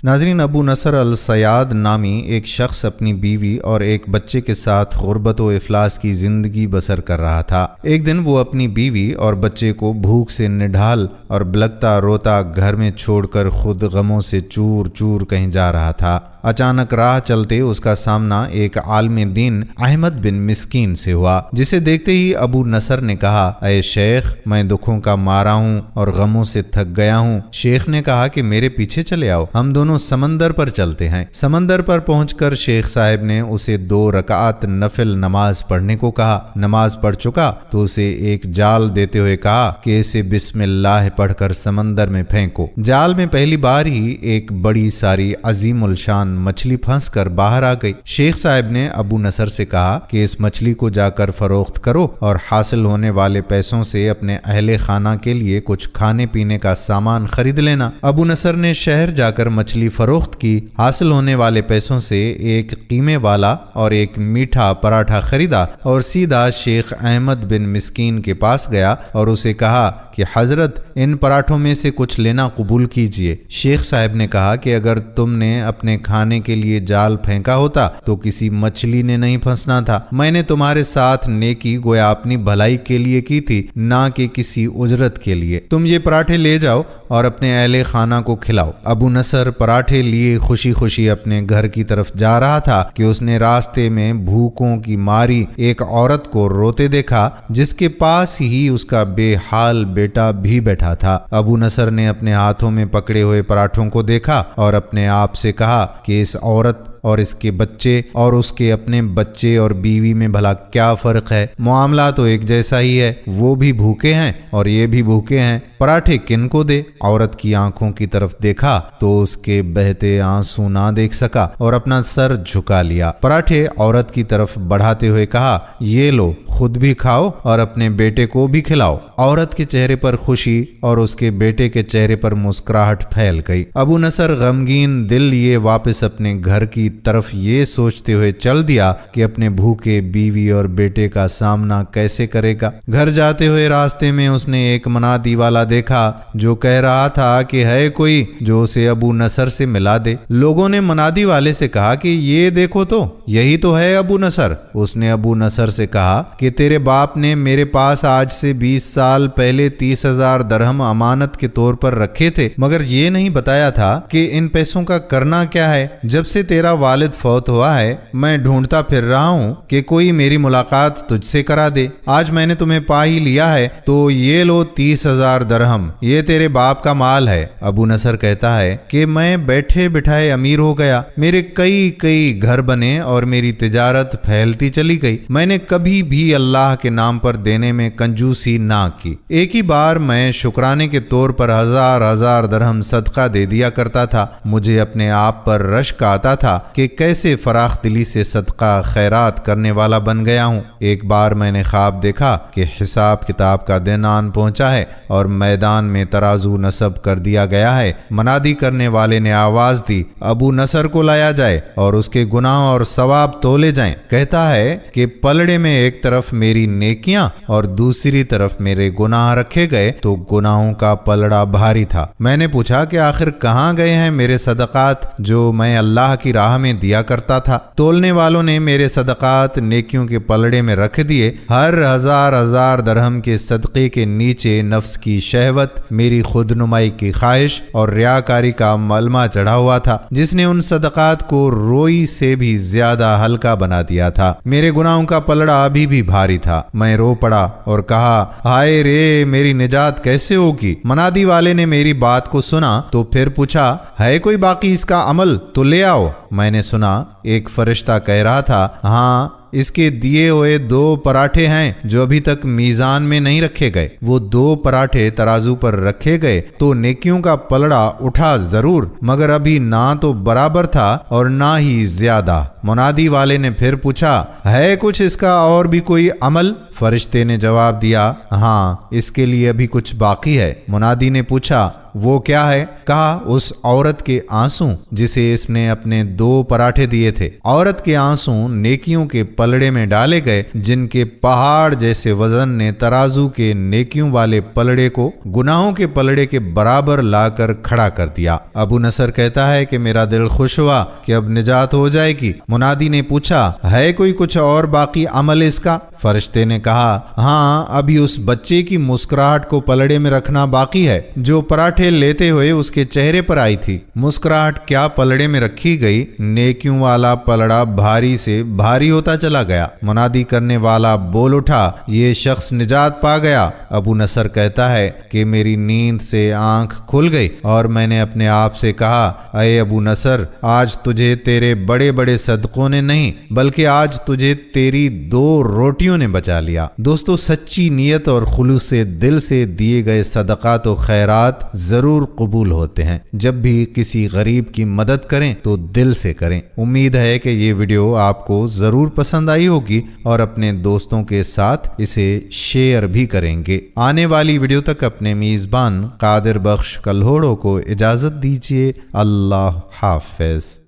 ناظرین، ابو نصر الصیاد نامی ایک شخص اپنی بیوی اور ایک بچے کے ساتھ غربت و افلاس کی زندگی بسر کر رہا تھا۔ ایک دن وہ اپنی بیوی اور بچے کو بھوک سے نڈھال اور بلکتا روتا گھر میں چھوڑ کر خود غموں سے چور چور کہیں جا رہا تھا۔ اچانک راہ چلتے اس کا سامنا ایک عالم دین احمد بن مسکین سے ہوا، جسے دیکھتے ہی ابو نصر نے کہا، اے شیخ، میں دکھوں کا مارا ہوں اور غموں سے تھک گیا ہوں۔ شیخ نے کہا کہ میرے پیچھے چلے آؤ، ہم دونوں سمندر پر چلتے ہیں۔ سمندر پر پہنچ کر شیخ صاحب نے اسے 2 رکعت نفل نماز پڑھنے کو کہا۔ نماز پڑھ چکا تو اسے ایک جال دیتے ہوئے کہا کہ اسے بسم اللہ پڑھ کر سمندر میں پھینکو۔ جال میں پہلی بار ہی ایک بڑی ساری عظیم الشان مچھلی پھنس کر باہر آ گئی۔ شیخ صاحب نے ابو نصر سے کہا کہ اس مچھلی کو جا کر فروخت کرو اور حاصل ہونے والے پیسوں سے اپنے اہل خانہ کے لیے کچھ کھانے پینے کا سامان خرید لینا۔ ابو نصر نے شہر جا کر مچھلی فروخت کی، حاصل ہونے والے پیسوں سے ایک قیمے والا اور ایک میٹھا پراٹھا خریدا اور سیدھا شیخ احمد بن مسکین کے پاس گیا اور اسے کہا کہ حضرت، ان پراٹھوں میں سے کچھ لینا قبول کیجئے۔ شیخ صاحب نے کہا کہ اگر تم نے اپنے کھانے کے لیے جال پھینکا ہوتا تو کسی مچھلی نے نہیں پھنسنا تھا۔ میں نے تمہارے ساتھ نیکی گویا اپنی بھلائی کے لیے کی تھی، نہ کہ کسی اجرت کے لیے۔ تم یہ پراٹھے لے جاؤ اور اپنے اہل خانہ کو کھلاؤ۔ ابو نصر پراٹھے لیے خوشی خوشی اپنے گھر کی طرف جا رہا تھا کہ اس نے راستے میں بھوکوں کی ماری ایک عورت کو روتے دیکھا، جس کے پاس ہی اس کا بے حال بیٹا بھی بیٹھا تھا۔ ابو نصر نے اپنے ہاتھوں میں پکڑے ہوئے پراٹھوں کو دیکھا اور اپنے آپ سے کہا کہ اس عورت اور اس کے بچے اور اس کے اپنے بچے اور بیوی میں بھلا کیا فرق ہے؟ معاملہ تو ایک جیسا ہی ہے، وہ بھی بھوکے ہیں اور یہ بھی بھوکے ہیں، پراٹھے کن کو دے؟ عورت کی آنکھوں کی طرف دیکھا تو اس کے بہتے آنسو نہ دیکھ سکا اور اپنا سر جھکا لیا۔ پراٹھے عورت کی طرف بڑھاتے ہوئے کہا، یہ لو، خود بھی کھاؤ اور اپنے بیٹے کو بھی کھلاؤ۔ عورت کے چہرے پر خوشی اور اس کے بیٹے کے چہرے پر مسکراہٹ پھیل گئی۔ ابو نصر غمگین دل لیے واپس اپنے گھر کی طرف یہ سوچتے ہوئے چل دیا کہ اپنے بھوکے بیوی اور بیٹے کا سامنا کیسے کرے گا۔ گھر جاتے ہوئے راستے میں اس نے ایک منادی والا دیکھا جو کہہ رہا تھا کہ ہے کوئی جو اسے ابو نصر سے ملا دے۔ لوگوں نے منادی والے سے کہا کہ یہ دیکھو تو، یہی تو ہے ابو نصر۔ اس نے ابو نصر سے کہا کہ تیرے باپ نے میرے پاس آج سے 20 سال پہلے 30,000 درہم امانت کے طور پر رکھے تھے، مگر یہ نہیں بتایا تھا کہ ان پیسوں کا کرنا کیا ہے۔ جب سے تیرا والد فوت ہوا ہے میں ڈھونڈتا پھر رہا ہوں کہ کوئی میری ملاقات تجھ سے کرا دے۔ آج میں نے تمہیں پا ہی لیا ہے تو یہ لو 30,000 درہم، یہ تیرے باپ کا مال ہے۔ ابو نصر کہتا ہے کہ میں بیٹھے بٹھائے امیر ہو گیا، میرے کئی گھر بنے اور میری تجارت پھیلتی چلی گئی۔ میں نے کبھی بھی اللہ کے نام پر دینے میں کنجوسی نہ کی۔ ایک ہی بار میں شکرانے کے طور پر 1000 درہم صدقہ دے دیا کرتا تھا۔ مجھے اپنے آپ پر رشک آتا تھا کہ کیسے فراخ دلی سے صدقہ خیرات کرنے والا بن گیا ہوں۔ ایک بار میں نے خواب دیکھا کہ حساب کتاب کا دن آن پہنچا ہے اور میدان میں ترازو نصب کر دیا گیا ہے۔ منادی کرنے والے نے آواز دی، ابو نصر کو لایا جائے اور اس کے گناہ اور ثواب تولے جائیں۔ کہتا ہے کہ پلڑے میں ایک طرف میری نیکیاں اور دوسری طرف میرے گناہ رکھے گئے تو گناہوں کا پلڑا بھاری تھا۔ میں نے پوچھا کہ آخر کہاں گئے ہیں میرے صدقات جو میں اللہ کی راہ میں دیا کرتا تھا؟ تولنے والوں نے میرے صدقات نیکیوں کے پلڑے میں رکھ دیے۔ ہر 1000 درہم کے صدقے کے نیچے نفس کی شہوت، میری خود نمائی کی خواہش اور ریاکاری کا ملمہ چڑھا ہوا تھا، جس نے ان صدقات کو روئی سے بھی زیادہ ہلکا بنا دیا تھا۔ میرے گناہوں کا پلڑا ابھی بھی بھاری تھا۔ میں رو پڑا اور کہا، ہائے رے، میری نجات کیسے ہوگی؟ منادی والے نے میری بات کو سنا تو پھر پوچھا، ہے کوئی باقی اس کا عمل تو لے آؤ۔ میں نے سنا ایک فرشتہ کہہ رہا تھا، ہاں، اس کے دیے ہوئے 2 پراٹھے ہیں جو ابھی تک میزان میں نہیں رکھے گئے۔ وہ 2 پراٹھے ترازو پر رکھے گئے تو نیکیوں کا پلڑا اٹھا ضرور، مگر ابھی نہ تو برابر تھا اور نہ ہی زیادہ۔ منادی والے نے پھر پوچھا، ہے کچھ اس کا اور بھی کوئی عمل؟ فرشتے نے جواب دیا، ہاں، اس کے لیے ابھی کچھ باقی ہے۔ منادی نے پوچھا، وہ کیا ہے؟ کہا اس عورت کے آنسو جسے اس نے اپنے 2 پراٹھے دیے تھے۔ عورت کے آنسو نیکیوں کے پلڑے میں ڈالے گئے جن کے پہاڑ جیسے وزن نے ترازو کے نیکیوں والے پلڑے کو گناہوں کے پلڑے کے برابر لا کر کھڑا کر دیا۔ ابو نصر کہتا ہے کہ میرا دل خوش ہوا کہ اب نجات ہو جائے گی۔ منادی نے پوچھا ہے کوئی کچھ اور باقی عمل اس کا؟ فرشتے نے کہا ہاں، ابھی اس بچے کی مسکراہٹ کو پلڑے میں رکھنا باقی ہے جو پراٹھے لیتے ہوئے اس کے چہرے پر آئی تھی۔ مسکراہٹ کیا پلڑے میں رکھی گئی، نیکیوں والا پلڑا بھاری سے بھاری ہوتا چلا گیا۔ منادی کرنے والا بول اٹھا یہ شخص نجات پا گیا۔ ابو نصر کہتا ہے کہ میری نیند سے آنکھ کھل گئی اور میں نے اپنے آپ سے کہا اے ابو نصر، آج تجھے تیرے بڑے بڑے صدقوں نے نہیں بلکہ آج تجھے تیری 2 روٹیوں نے بچا لیا۔ دوستو، سچی نیت اور خلوص سے دل سے دیے گئے صدقات و خیرات ضرور قبول ہوتے ہیں۔ جب بھی کسی غریب کی مدد کریں تو دل سے کریں۔ امید ہے کہ یہ ویڈیو آپ کو ضرور پسند آئی ہوگی اور اپنے دوستوں کے ساتھ اسے شیئر بھی کریں گے۔ آنے والی ویڈیو تک اپنے میزبان قادر بخش کلہوڑو کو اجازت دیجیے۔ اللہ حافظ۔